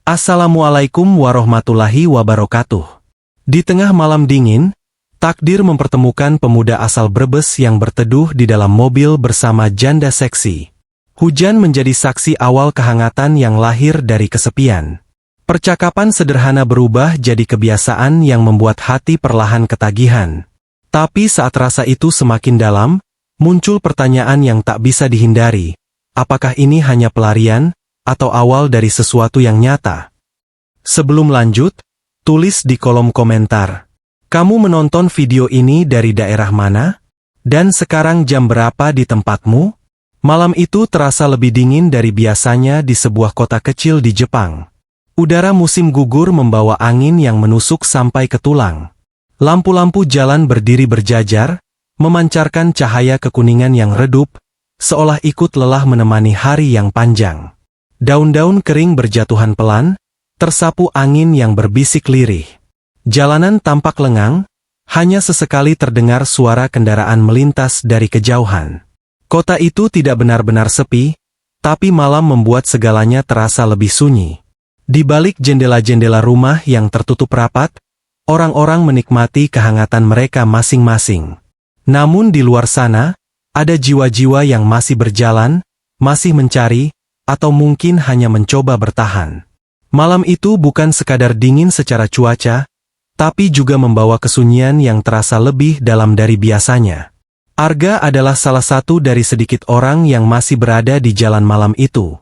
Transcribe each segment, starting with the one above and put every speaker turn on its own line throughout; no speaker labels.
Assalamualaikum warahmatullahi wabarakatuh. Di tengah malam dingin, takdir mempertemukan pemuda asal Brebes yang berteduh di dalam mobil bersama janda seksi. Hujan menjadi saksi awal kehangatan yang lahir dari kesepian. Percakapan sederhana berubah jadi kebiasaan yang membuat hati perlahan ketagihan. Tapi saat rasa itu semakin dalam, muncul pertanyaan yang tak bisa dihindari. Apakah ini hanya pelarian, atau awal dari sesuatu yang nyata? Sebelum lanjut, tulis di kolom komentar. Kamu menonton video ini dari daerah mana? Dan sekarang jam berapa di tempatmu? Malam itu terasa lebih dingin dari biasanya di sebuah kota kecil di Jepang. Udara musim gugur membawa angin yang menusuk sampai ke tulang. Lampu-lampu jalan berdiri berjajar, memancarkan cahaya kekuningan yang redup, seolah ikut lelah menemani hari yang panjang. Daun-daun kering berjatuhan pelan, tersapu angin yang berbisik lirih. Jalanan tampak lengang, hanya sesekali terdengar suara kendaraan melintas dari kejauhan. Kota itu tidak benar-benar sepi, tapi malam membuat segalanya terasa lebih sunyi. Di balik jendela-jendela rumah yang tertutup rapat, orang-orang menikmati kehangatan mereka masing-masing. Namun di luar sana, ada jiwa-jiwa yang masih berjalan, masih mencari, atau mungkin hanya mencoba bertahan. Malam itu bukan sekadar dingin secara cuaca, tapi juga membawa kesunyian yang terasa lebih dalam dari biasanya. Arga adalah salah satu dari sedikit orang yang masih berada di jalan malam itu.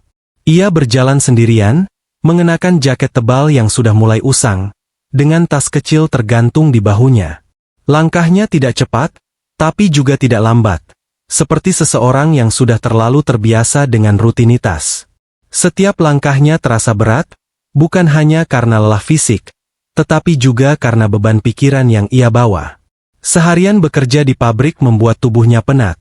Ia berjalan sendirian, mengenakan jaket tebal yang sudah mulai usang, dengan tas kecil tergantung di bahunya. Langkahnya tidak cepat, tapi juga tidak lambat. Seperti seseorang yang sudah terlalu terbiasa dengan rutinitas. Setiap langkahnya terasa berat, bukan hanya karena lelah fisik, tetapi juga karena beban pikiran yang ia bawa. Seharian bekerja di pabrik membuat tubuhnya penat,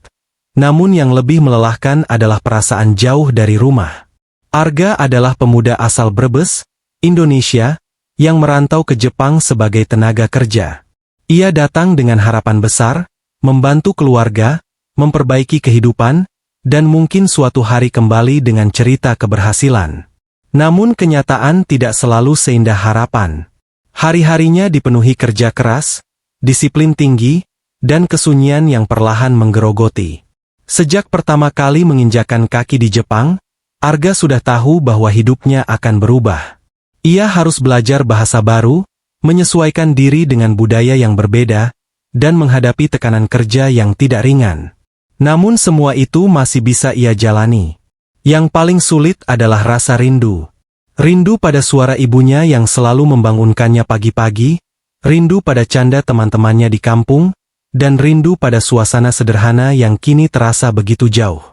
namun yang lebih melelahkan adalah perasaan jauh dari rumah. Arga adalah pemuda asal Brebes, Indonesia, yang merantau ke Jepang sebagai tenaga kerja. Ia datang dengan harapan besar, membantu keluarga, memperbaiki kehidupan, dan mungkin suatu hari kembali dengan cerita keberhasilan. Namun kenyataan tidak selalu seindah harapan. Hari-harinya dipenuhi kerja keras, disiplin tinggi, dan kesunyian yang perlahan menggerogoti. Sejak pertama kali menginjakan kaki di Jepang, Arga sudah tahu bahwa hidupnya akan berubah. Ia harus belajar bahasa baru, menyesuaikan diri dengan budaya yang berbeda, dan menghadapi tekanan kerja yang tidak ringan. Namun semua itu masih bisa ia jalani. Yang paling sulit adalah rasa rindu. Rindu pada suara ibunya yang selalu membangunkannya pagi-pagi, rindu pada canda teman-temannya di kampung, dan rindu pada suasana sederhana yang kini terasa begitu jauh.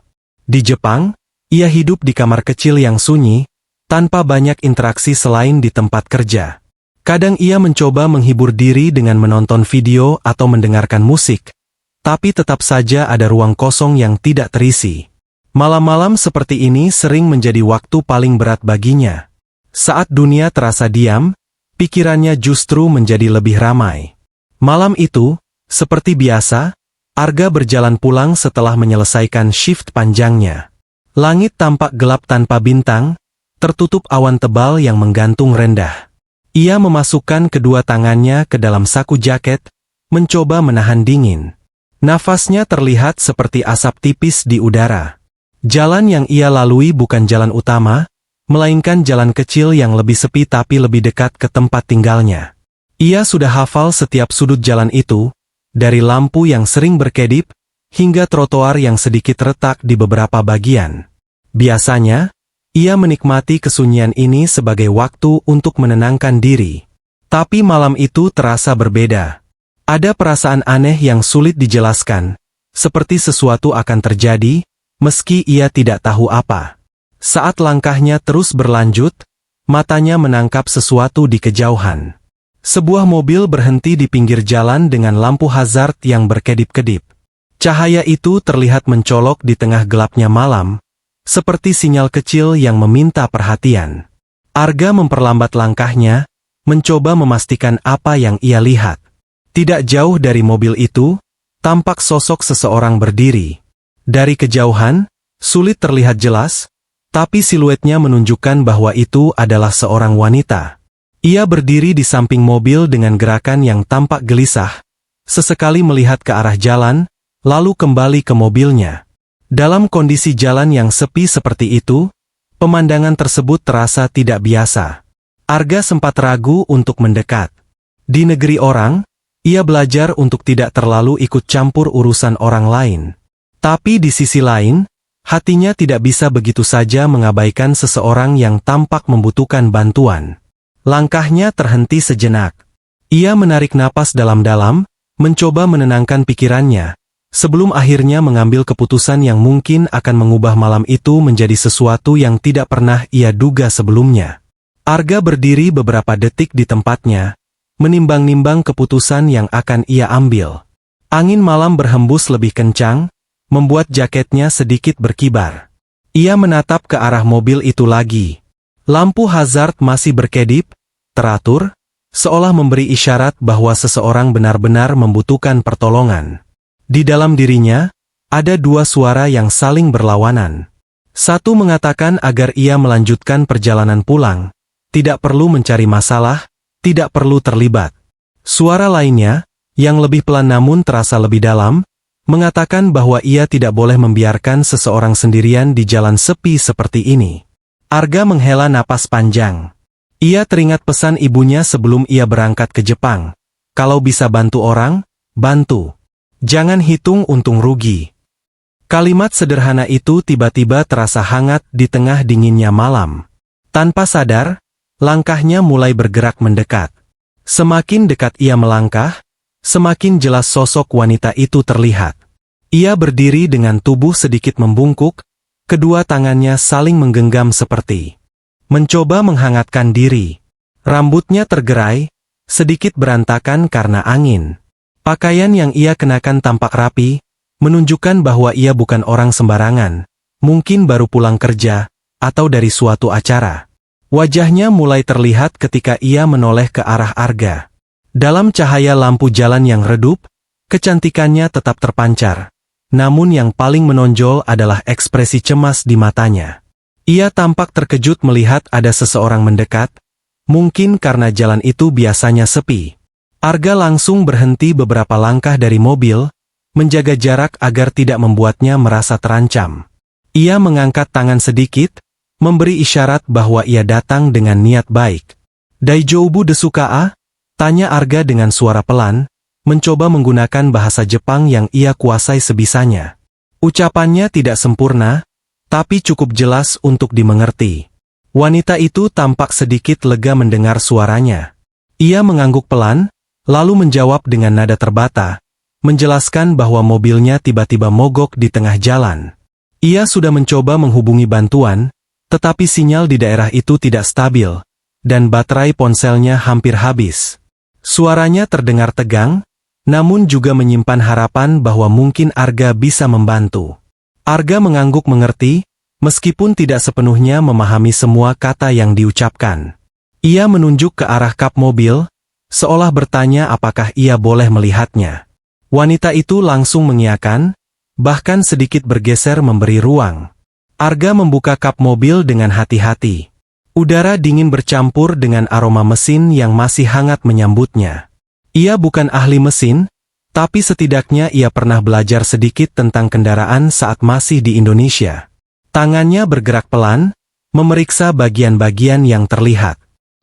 Di Jepang, ia hidup di kamar kecil yang sunyi, tanpa banyak interaksi selain di tempat kerja. Kadang ia mencoba menghibur diri dengan menonton video atau mendengarkan musik, tapi tetap saja ada ruang kosong yang tidak terisi. Malam-malam seperti ini sering menjadi waktu paling berat baginya. Saat dunia terasa diam, pikirannya justru menjadi lebih ramai. Malam itu, seperti biasa, Arga berjalan pulang setelah menyelesaikan shift panjangnya. Langit tampak gelap tanpa bintang, tertutup awan tebal yang menggantung rendah. Ia memasukkan kedua tangannya ke dalam saku jaket, mencoba menahan dingin. Nafasnya terlihat seperti asap tipis di udara. Jalan yang ia lalui bukan jalan utama, melainkan jalan kecil yang lebih sepi tapi lebih dekat ke tempat tinggalnya. Ia sudah hafal setiap sudut jalan itu, dari lampu yang sering berkedip, hingga trotoar yang sedikit retak di beberapa bagian. Biasanya, ia menikmati kesunyian ini sebagai waktu untuk menenangkan diri. Tapi malam itu terasa berbeda. Ada perasaan aneh yang sulit dijelaskan, seperti sesuatu akan terjadi, meski ia tidak tahu apa. Saat langkahnya terus berlanjut, matanya menangkap sesuatu di kejauhan. Sebuah mobil berhenti di pinggir jalan dengan lampu hazard yang berkedip-kedip. Cahaya itu terlihat mencolok di tengah gelapnya malam, seperti sinyal kecil yang meminta perhatian. Arga memperlambat langkahnya, mencoba memastikan apa yang ia lihat. Tidak jauh dari mobil itu, tampak sosok seseorang berdiri. Dari kejauhan, sulit terlihat jelas, Tapi siluetnya menunjukkan bahwa itu adalah seorang wanita. Ia berdiri di samping mobil dengan gerakan yang tampak gelisah, sesekali melihat ke arah jalan, lalu kembali ke mobilnya. Dalam kondisi jalan yang sepi seperti itu, pemandangan tersebut terasa tidak biasa. Arga sempat ragu untuk mendekat. Di negeri orang, ia belajar untuk tidak terlalu ikut campur urusan orang lain. Tapi di sisi lain, hatinya tidak bisa begitu saja mengabaikan seseorang yang tampak membutuhkan bantuan. Langkahnya terhenti sejenak. Ia menarik napas dalam-dalam, mencoba menenangkan pikirannya, sebelum akhirnya mengambil keputusan yang mungkin akan mengubah malam itu menjadi sesuatu yang tidak pernah ia duga sebelumnya. Arga berdiri beberapa detik di tempatnya, menimbang-nimbang keputusan yang akan ia ambil. Angin malam berhembus lebih kencang, membuat jaketnya sedikit berkibar. Ia menatap ke arah mobil itu lagi. Lampu hazard masih berkedip, teratur, seolah memberi isyarat bahwa seseorang benar-benar membutuhkan pertolongan. Di dalam dirinya, ada dua suara yang saling berlawanan. Satu mengatakan agar ia melanjutkan perjalanan pulang, tidak perlu mencari masalah, tidak perlu terlibat. Suara lainnya, yang lebih pelan namun terasa lebih dalam, mengatakan bahwa ia tidak boleh membiarkan seseorang sendirian di jalan sepi seperti ini. Arga menghela napas panjang. Ia teringat pesan ibunya sebelum ia berangkat ke Jepang. Kalau bisa bantu orang, bantu. Jangan hitung untung rugi. Kalimat sederhana itu tiba-tiba terasa hangat di tengah dinginnya malam. Tanpa sadar, langkahnya mulai bergerak mendekat. Semakin dekat ia melangkah, semakin jelas sosok wanita itu terlihat. Ia berdiri dengan tubuh sedikit membungkuk, kedua tangannya saling menggenggam seperti mencoba menghangatkan diri. Rambutnya tergerai, sedikit berantakan karena angin. Pakaian yang ia kenakan tampak rapi, menunjukkan bahwa ia bukan orang sembarangan, mungkin baru pulang kerja, atau dari suatu acara. Wajahnya mulai terlihat ketika ia menoleh ke arah Arga. Dalam cahaya lampu jalan yang redup, kecantikannya tetap terpancar. Namun yang paling menonjol adalah ekspresi cemas di matanya. Ia tampak terkejut melihat ada seseorang mendekat, mungkin karena jalan itu biasanya sepi. Arga langsung berhenti beberapa langkah dari mobil, menjaga jarak agar tidak membuatnya merasa terancam. Ia mengangkat tangan sedikit, memberi isyarat bahwa ia datang dengan niat baik. Daijoubu desuka a? Tanya Arga dengan suara pelan, mencoba menggunakan bahasa Jepang yang ia kuasai sebisanya. Ucapannya tidak sempurna, tapi cukup jelas untuk dimengerti. Wanita itu tampak sedikit lega mendengar suaranya. Ia mengangguk pelan, lalu menjawab dengan nada terbata, menjelaskan bahwa mobilnya tiba-tiba mogok di tengah jalan. Ia sudah mencoba menghubungi bantuan, tetapi sinyal di daerah itu tidak stabil, dan baterai ponselnya hampir habis. Suaranya terdengar tegang, namun juga menyimpan harapan bahwa mungkin Arga bisa membantu. Arga mengangguk mengerti, meskipun tidak sepenuhnya memahami semua kata yang diucapkan. Ia menunjuk ke arah kap mobil, seolah bertanya apakah ia boleh melihatnya. Wanita itu langsung mengiyakan, bahkan sedikit bergeser memberi ruang. Arga membuka kap mobil dengan hati-hati. Udara dingin bercampur dengan aroma mesin yang masih hangat menyambutnya. Ia bukan ahli mesin, tapi setidaknya ia pernah belajar sedikit tentang kendaraan saat masih di Indonesia. Tangannya bergerak pelan, memeriksa bagian-bagian yang terlihat.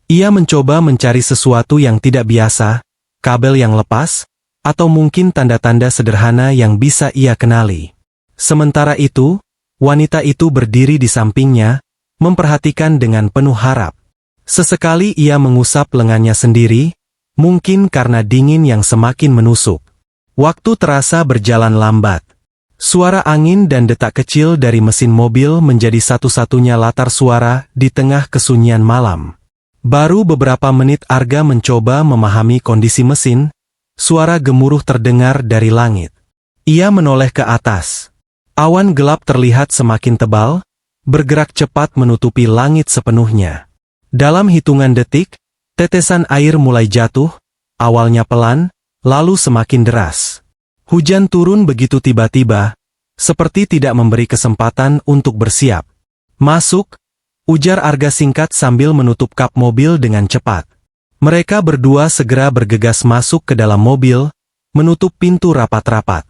Ia mencoba mencari sesuatu yang tidak biasa, kabel yang lepas, atau mungkin tanda-tanda sederhana yang bisa ia kenali. Sementara itu, wanita itu berdiri di sampingnya, memperhatikan dengan penuh harap. Sesekali ia mengusap lengannya sendiri, mungkin karena dingin yang semakin menusuk. Waktu terasa berjalan lambat. Suara angin dan detak kecil dari mesin mobil menjadi satu-satunya latar suara di tengah kesunyian malam. Baru beberapa menit Arga mencoba memahami kondisi mesin, suara gemuruh terdengar dari langit. Ia menoleh ke atas. Awan gelap terlihat semakin tebal, bergerak cepat menutupi langit sepenuhnya. Dalam hitungan detik, tetesan air mulai jatuh, awalnya pelan, lalu semakin deras. Hujan turun begitu tiba-tiba, seperti tidak memberi kesempatan untuk bersiap. Masuk, ujar Arga singkat sambil menutup kap mobil dengan cepat. Mereka berdua segera bergegas masuk ke dalam mobil, menutup pintu rapat-rapat.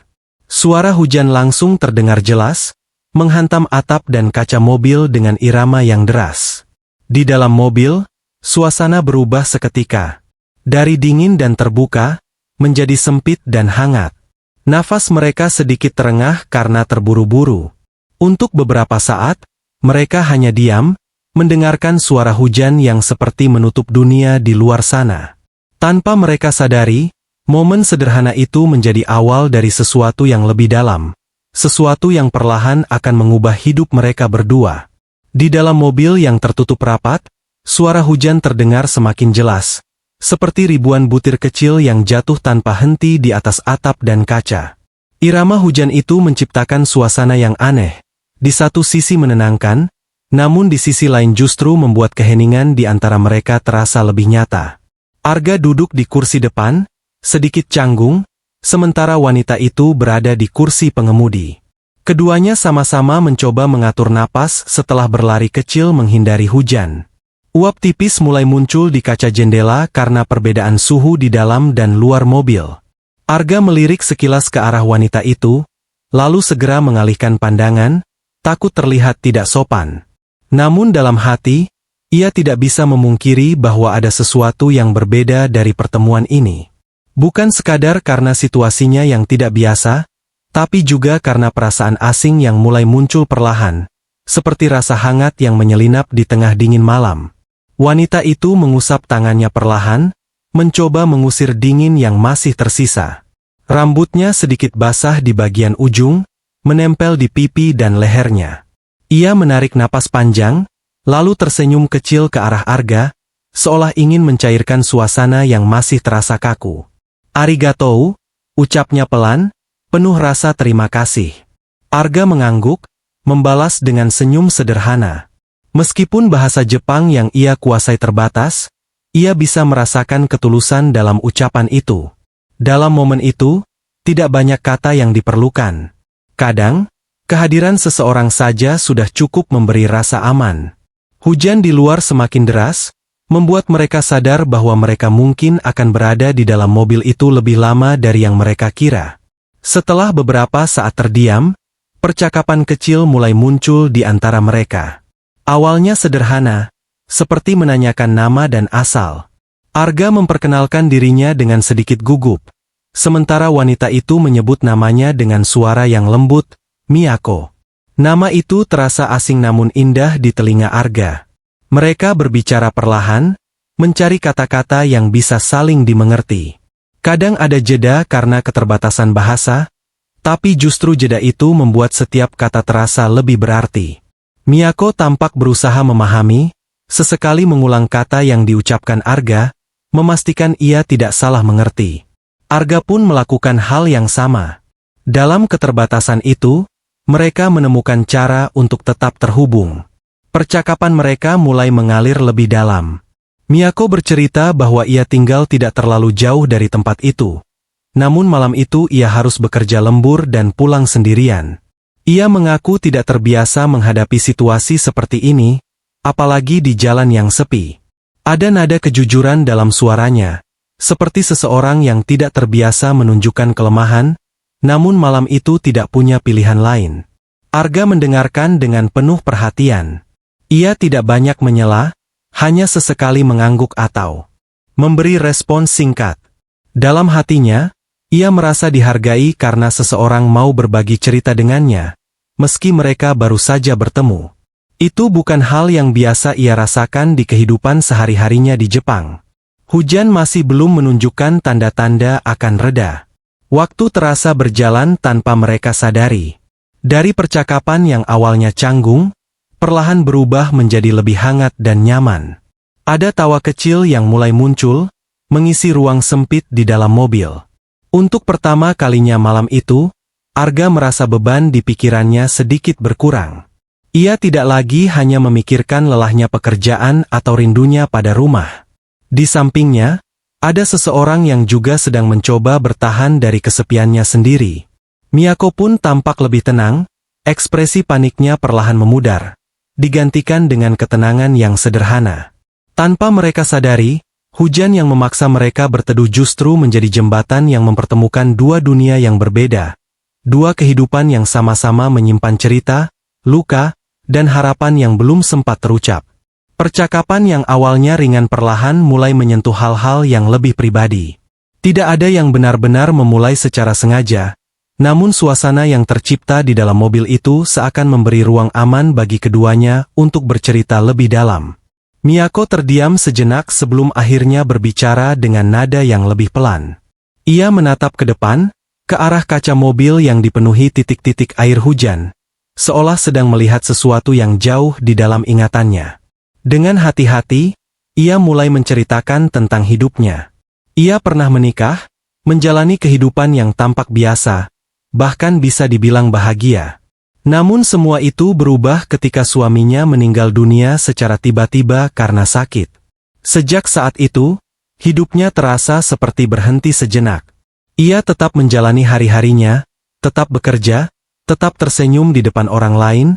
Suara hujan langsung terdengar jelas, menghantam atap dan kaca mobil dengan irama yang deras. Di dalam mobil, suasana berubah seketika. Dari dingin dan terbuka, menjadi sempit dan hangat. Nafas mereka sedikit terengah karena terburu-buru. Untuk beberapa saat, mereka hanya diam, mendengarkan suara hujan yang seperti menutup dunia di luar sana. Tanpa mereka sadari, momen sederhana itu menjadi awal dari sesuatu yang lebih dalam. Sesuatu yang perlahan akan mengubah hidup mereka berdua. Di dalam mobil yang tertutup rapat, suara hujan terdengar semakin jelas, seperti ribuan butir kecil yang jatuh tanpa henti di atas atap dan kaca. Irama hujan itu menciptakan suasana yang aneh, di satu sisi menenangkan, namun di sisi lain justru membuat keheningan di antara mereka terasa lebih nyata. Arga duduk di kursi depan, sedikit canggung, sementara wanita itu berada di kursi pengemudi. Keduanya sama-sama mencoba mengatur napas setelah berlari kecil menghindari hujan. Uap tipis mulai muncul di kaca jendela karena perbedaan suhu di dalam dan luar mobil. Arga melirik sekilas ke arah wanita itu, lalu segera mengalihkan pandangan, takut terlihat tidak sopan. Namun dalam hati, ia tidak bisa memungkiri bahwa ada sesuatu yang berbeda dari pertemuan ini. Bukan sekadar karena situasinya yang tidak biasa, tapi juga karena perasaan asing yang mulai muncul perlahan, seperti rasa hangat yang menyelinap di tengah dingin malam. Wanita itu mengusap tangannya perlahan, mencoba mengusir dingin yang masih tersisa. Rambutnya sedikit basah di bagian ujung, menempel di pipi dan lehernya. Ia menarik napas panjang, lalu tersenyum kecil ke arah Arga, seolah ingin mencairkan suasana yang masih terasa kaku. "Arigatou," ucapnya pelan, penuh rasa terima kasih. Arga mengangguk, membalas dengan senyum sederhana. Meskipun bahasa Jepang yang ia kuasai terbatas, ia bisa merasakan ketulusan dalam ucapan itu. Dalam momen itu, tidak banyak kata yang diperlukan. Kadang, kehadiran seseorang saja sudah cukup memberi rasa aman. Hujan di luar semakin deras, membuat mereka sadar bahwa mereka mungkin akan berada di dalam mobil itu lebih lama dari yang mereka kira. Setelah beberapa saat terdiam, percakapan kecil mulai muncul di antara mereka. Awalnya sederhana, seperti menanyakan nama dan asal. Arga memperkenalkan dirinya dengan sedikit gugup, sementara wanita itu menyebut namanya dengan suara yang lembut, Miyako. Nama itu terasa asing namun indah di telinga Arga. Mereka berbicara perlahan, mencari kata-kata yang bisa saling dimengerti. Kadang ada jeda karena keterbatasan bahasa, tapi justru jeda itu membuat setiap kata terasa lebih berarti. Miyako tampak berusaha memahami, sesekali mengulang kata yang diucapkan Arga, memastikan ia tidak salah mengerti. Arga pun melakukan hal yang sama. Dalam keterbatasan itu, mereka menemukan cara untuk tetap terhubung. Percakapan mereka mulai mengalir lebih dalam. Miyako bercerita bahwa ia tinggal tidak terlalu jauh dari tempat itu. Namun malam itu ia harus bekerja lembur dan pulang sendirian. Ia mengaku tidak terbiasa menghadapi situasi seperti ini, apalagi di jalan yang sepi. Ada nada kejujuran dalam suaranya, seperti seseorang yang tidak terbiasa menunjukkan kelemahan, namun malam itu tidak punya pilihan lain. Arga mendengarkan dengan penuh perhatian. Ia tidak banyak menyela, hanya sesekali mengangguk atau memberi respons singkat. Dalam hatinya, ia merasa dihargai karena seseorang mau berbagi cerita dengannya, meski mereka baru saja bertemu. Itu bukan hal yang biasa ia rasakan di kehidupan sehari-harinya di Jepang. Hujan masih belum menunjukkan tanda-tanda akan reda. Waktu terasa berjalan tanpa mereka sadari. Dari percakapan yang awalnya canggung, perlahan berubah menjadi lebih hangat dan nyaman. Ada tawa kecil yang mulai muncul, mengisi ruang sempit di dalam mobil. Untuk pertama kalinya malam itu, Arga merasa beban di pikirannya sedikit berkurang. Ia tidak lagi hanya memikirkan lelahnya pekerjaan atau rindunya pada rumah. Di sampingnya, ada seseorang yang juga sedang mencoba bertahan dari kesepiannya sendiri. Miyako pun tampak lebih tenang, ekspresi paniknya perlahan memudar. digantikan dengan ketenangan yang sederhana. Tanpa mereka sadari, hujan yang memaksa mereka berteduh justru menjadi jembatan yang mempertemukan dua dunia yang berbeda. Dua kehidupan yang sama-sama menyimpan cerita, luka, dan harapan yang belum sempat terucap. Percakapan yang awalnya ringan perlahan mulai menyentuh hal-hal yang lebih pribadi. Tidak ada yang benar-benar memulai secara sengaja, namun suasana yang tercipta di dalam mobil itu seakan memberi ruang aman bagi keduanya untuk bercerita lebih dalam. Miyako terdiam sejenak sebelum akhirnya berbicara dengan nada yang lebih pelan. Ia menatap ke depan, ke arah kaca mobil yang dipenuhi titik-titik air hujan, seolah sedang melihat sesuatu yang jauh di dalam ingatannya. Dengan hati-hati, ia mulai menceritakan tentang hidupnya. Ia pernah menikah, menjalani kehidupan yang tampak biasa, bahkan bisa dibilang bahagia. Namun semua itu berubah ketika suaminya meninggal dunia secara tiba-tiba karena sakit. Sejak saat itu, hidupnya terasa seperti berhenti sejenak. Ia tetap menjalani hari-harinya, tetap bekerja, tetap tersenyum di depan orang lain,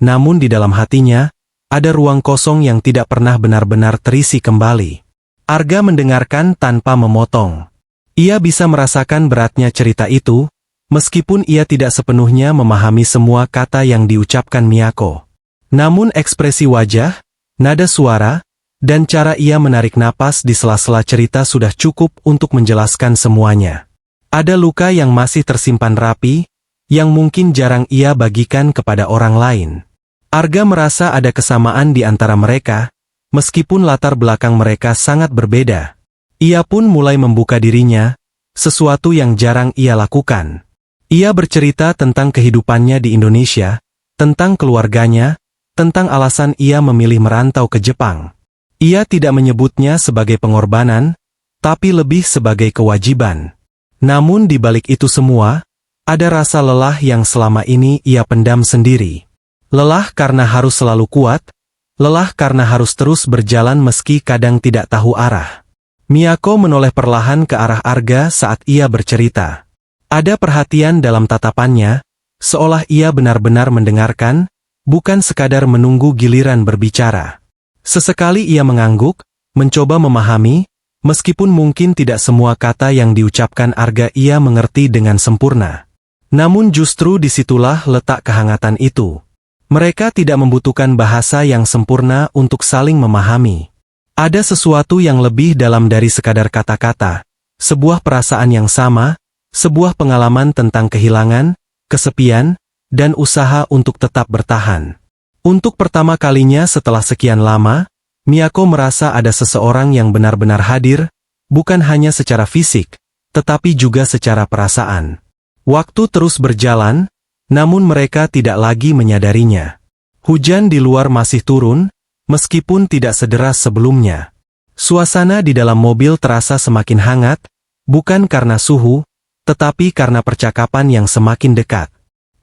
namun di dalam hatinya, ada ruang kosong yang tidak pernah benar-benar terisi kembali. Arga mendengarkan tanpa memotong. Ia bisa merasakan beratnya cerita itu, meskipun ia tidak sepenuhnya memahami semua kata yang diucapkan Miyako. Namun ekspresi wajah, nada suara, dan cara ia menarik napas di sela-sela cerita sudah cukup untuk menjelaskan semuanya. Ada luka yang masih tersimpan rapi, yang mungkin jarang ia bagikan kepada orang lain. Arga merasa ada kesamaan di antara mereka, meskipun latar belakang mereka sangat berbeda. Ia pun mulai membuka dirinya, sesuatu yang jarang ia lakukan. Ia bercerita tentang kehidupannya di Indonesia, tentang keluarganya, tentang alasan ia memilih merantau ke Jepang. Ia tidak menyebutnya sebagai pengorbanan, tapi lebih sebagai kewajiban. Namun di balik itu semua, ada rasa lelah yang selama ini ia pendam sendiri. Lelah karena harus selalu kuat, lelah karena harus terus berjalan meski kadang tidak tahu arah. Miyako menoleh perlahan ke arah Arga saat ia bercerita. Ada perhatian dalam tatapannya, seolah ia benar-benar mendengarkan, bukan sekadar menunggu giliran berbicara. Sesekali ia mengangguk, mencoba memahami, meskipun mungkin tidak semua kata yang diucapkan Arga ia mengerti dengan sempurna. Namun justru disitulah letak kehangatan itu. Mereka tidak membutuhkan bahasa yang sempurna untuk saling memahami. Ada sesuatu yang lebih dalam dari sekadar kata-kata, sebuah perasaan yang sama, sebuah pengalaman tentang kehilangan, kesepian, dan usaha untuk tetap bertahan. Untuk pertama kalinya setelah sekian lama, Miyako merasa ada seseorang yang benar-benar hadir, bukan hanya secara fisik, tetapi juga secara perasaan. Waktu terus berjalan, namun mereka tidak lagi menyadarinya. Hujan di luar masih turun, meskipun tidak sederas sebelumnya. Suasana di dalam mobil terasa semakin hangat, bukan karena suhu, tetapi karena percakapan yang semakin dekat.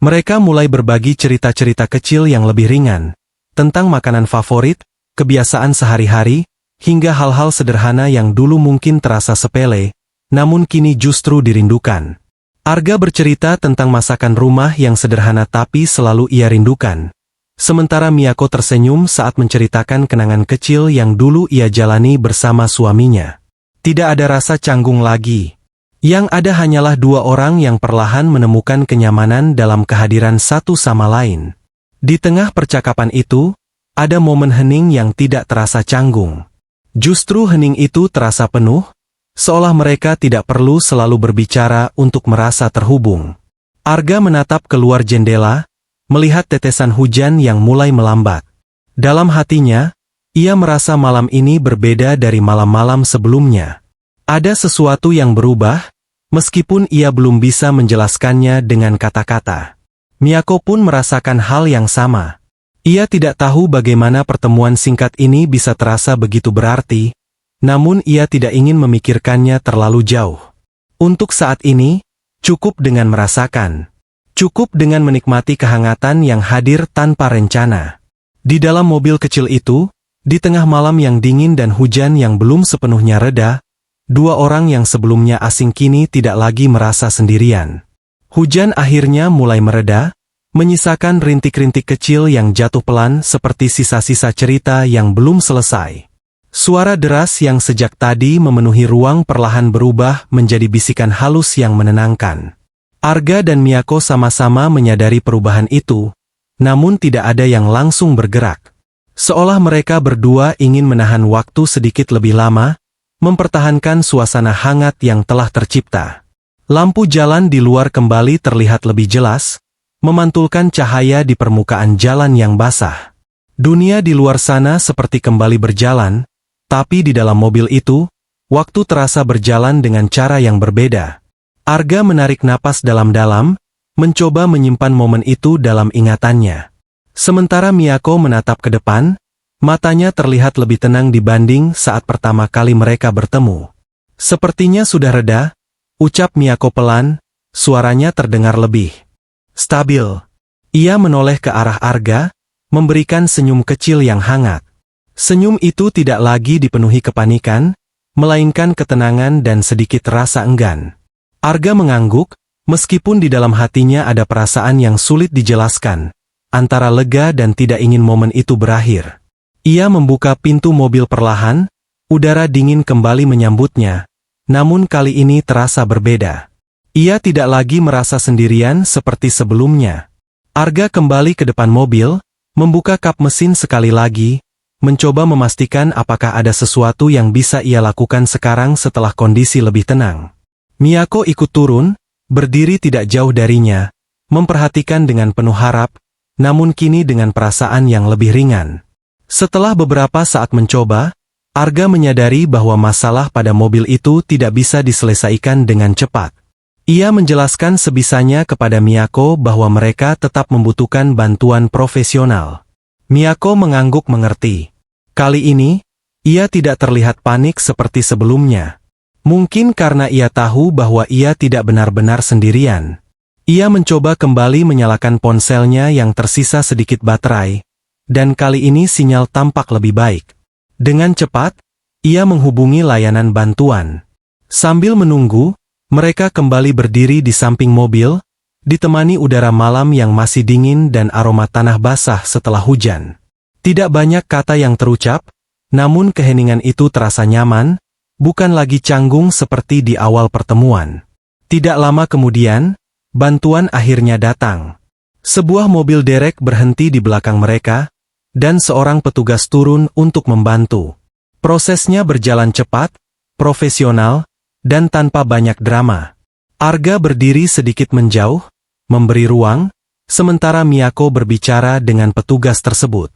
Mereka mulai berbagi cerita-cerita kecil yang lebih ringan, tentang makanan favorit, kebiasaan sehari-hari, hingga hal-hal sederhana yang dulu mungkin terasa sepele, namun kini justru dirindukan. Arga bercerita tentang masakan rumah yang sederhana tapi selalu ia rindukan. Sementara Miyako tersenyum saat menceritakan kenangan kecil yang dulu ia jalani bersama suaminya. Tidak ada rasa canggung lagi. Yang ada hanyalah dua orang yang perlahan menemukan kenyamanan dalam kehadiran satu sama lain. Di tengah percakapan itu, ada momen hening yang tidak terasa canggung. Justru hening itu terasa penuh, seolah mereka tidak perlu selalu berbicara untuk merasa terhubung. Arga menatap keluar jendela, melihat tetesan hujan yang mulai melambat. Dalam hatinya, ia merasa malam ini berbeda dari malam-malam sebelumnya. Ada sesuatu yang berubah, meskipun ia belum bisa menjelaskannya dengan kata-kata. Miyako pun merasakan hal yang sama. Ia tidak tahu bagaimana pertemuan singkat ini bisa terasa begitu berarti, namun ia tidak ingin memikirkannya terlalu jauh. Untuk saat ini, cukup dengan merasakan. Cukup dengan menikmati kehangatan yang hadir tanpa rencana. Di dalam mobil kecil itu, di tengah malam yang dingin dan hujan yang belum sepenuhnya reda, dua orang yang sebelumnya asing kini tidak lagi merasa sendirian. Hujan akhirnya mulai mereda, menyisakan rintik-rintik kecil yang jatuh pelan seperti sisa-sisa cerita yang belum selesai. Suara deras yang sejak tadi memenuhi ruang perlahan berubah menjadi bisikan halus yang menenangkan. Arga dan Miyako sama-sama menyadari perubahan itu, namun tidak ada yang langsung bergerak. Seolah mereka berdua ingin menahan waktu sedikit lebih lama, mempertahankan suasana hangat yang telah tercipta. Lampu jalan di luar kembali terlihat lebih jelas, memantulkan cahaya di permukaan jalan yang basah. Dunia di luar sana seperti kembali berjalan, tapi di dalam mobil itu, waktu terasa berjalan dengan cara yang berbeda. Arga menarik napas dalam-dalam, mencoba menyimpan momen itu dalam ingatannya. Sementara Miyako menatap ke depan, matanya terlihat lebih tenang dibanding saat pertama kali mereka bertemu. Sepertinya sudah reda, ucap Miyako pelan, suaranya terdengar lebih stabil. Ia menoleh ke arah Arga, memberikan senyum kecil yang hangat. Senyum itu tidak lagi dipenuhi kepanikan, melainkan ketenangan dan sedikit rasa enggan. Arga mengangguk, meskipun di dalam hatinya ada perasaan yang sulit dijelaskan, antara lega dan tidak ingin momen itu berakhir. Ia membuka pintu mobil perlahan, udara dingin kembali menyambutnya, namun kali ini terasa berbeda. Ia tidak lagi merasa sendirian seperti sebelumnya. Arga kembali ke depan mobil, membuka kap mesin sekali lagi, mencoba memastikan apakah ada sesuatu yang bisa ia lakukan sekarang setelah kondisi lebih tenang. Miyako ikut turun, berdiri tidak jauh darinya, memperhatikan dengan penuh harap, namun kini dengan perasaan yang lebih ringan. Setelah beberapa saat mencoba, Arga menyadari bahwa masalah pada mobil itu tidak bisa diselesaikan dengan cepat. Ia menjelaskan sebisanya kepada Miyako bahwa mereka tetap membutuhkan bantuan profesional. Miyako mengangguk mengerti. Kali ini, ia tidak terlihat panik seperti sebelumnya. Mungkin karena ia tahu bahwa ia tidak benar-benar sendirian. Ia mencoba kembali menyalakan ponselnya yang tersisa sedikit baterai, dan kali ini sinyal tampak lebih baik. Dengan cepat, ia menghubungi layanan bantuan. Sambil menunggu, mereka kembali berdiri di samping mobil, ditemani udara malam yang masih dingin dan aroma tanah basah setelah hujan. Tidak banyak kata yang terucap, namun keheningan itu terasa nyaman, bukan lagi canggung seperti di awal pertemuan. Tidak lama kemudian, bantuan akhirnya datang. Sebuah mobil derek berhenti di belakang mereka, dan seorang petugas turun untuk membantu. Prosesnya berjalan cepat, profesional, dan tanpa banyak drama. Arga berdiri sedikit menjauh, memberi ruang, sementara Miyako berbicara dengan petugas tersebut.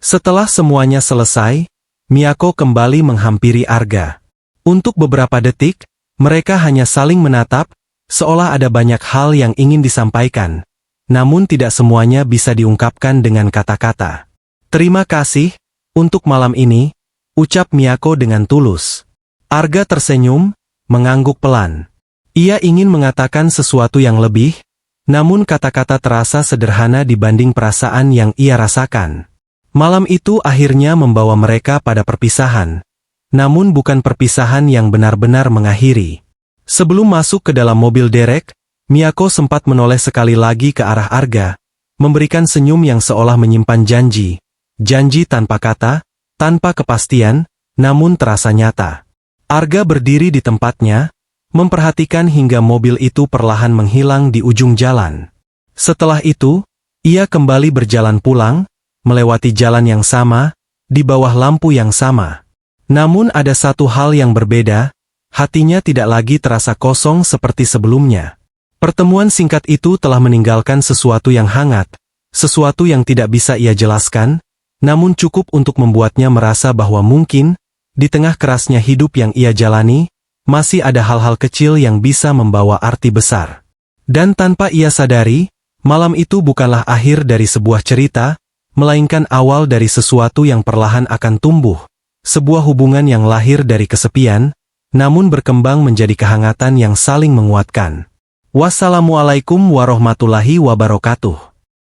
Setelah semuanya selesai, Miyako kembali menghampiri Arga. Untuk beberapa detik, mereka hanya saling menatap, seolah ada banyak hal yang ingin disampaikan, namun tidak semuanya bisa diungkapkan dengan kata-kata. Terima kasih, untuk malam ini, ucap Miyako dengan tulus. Arga tersenyum, mengangguk pelan. Ia ingin mengatakan sesuatu yang lebih, namun kata-kata terasa sederhana dibanding perasaan yang ia rasakan. Malam itu akhirnya membawa mereka pada perpisahan, namun bukan perpisahan yang benar-benar mengakhiri. Sebelum masuk ke dalam mobil derek, Miyako sempat menoleh sekali lagi ke arah Arga, memberikan senyum yang seolah menyimpan janji. Janji tanpa kata, tanpa kepastian, namun terasa nyata. Arga berdiri di tempatnya, memperhatikan hingga mobil itu perlahan menghilang di ujung jalan. Setelah itu, ia kembali berjalan pulang, melewati jalan yang sama, di bawah lampu yang sama. Namun ada satu hal yang berbeda, hatinya tidak lagi terasa kosong seperti sebelumnya. Pertemuan singkat itu telah meninggalkan sesuatu yang hangat, sesuatu yang tidak bisa ia jelaskan, namun cukup untuk membuatnya merasa bahwa mungkin, di tengah kerasnya hidup yang ia jalani, masih ada hal-hal kecil yang bisa membawa arti besar. Dan tanpa ia sadari, malam itu bukanlah akhir dari sebuah cerita, melainkan awal dari sesuatu yang perlahan akan tumbuh, sebuah hubungan yang lahir dari kesepian, namun berkembang menjadi kehangatan yang saling menguatkan. Wassalamualaikum warahmatullahi wabarakatuh.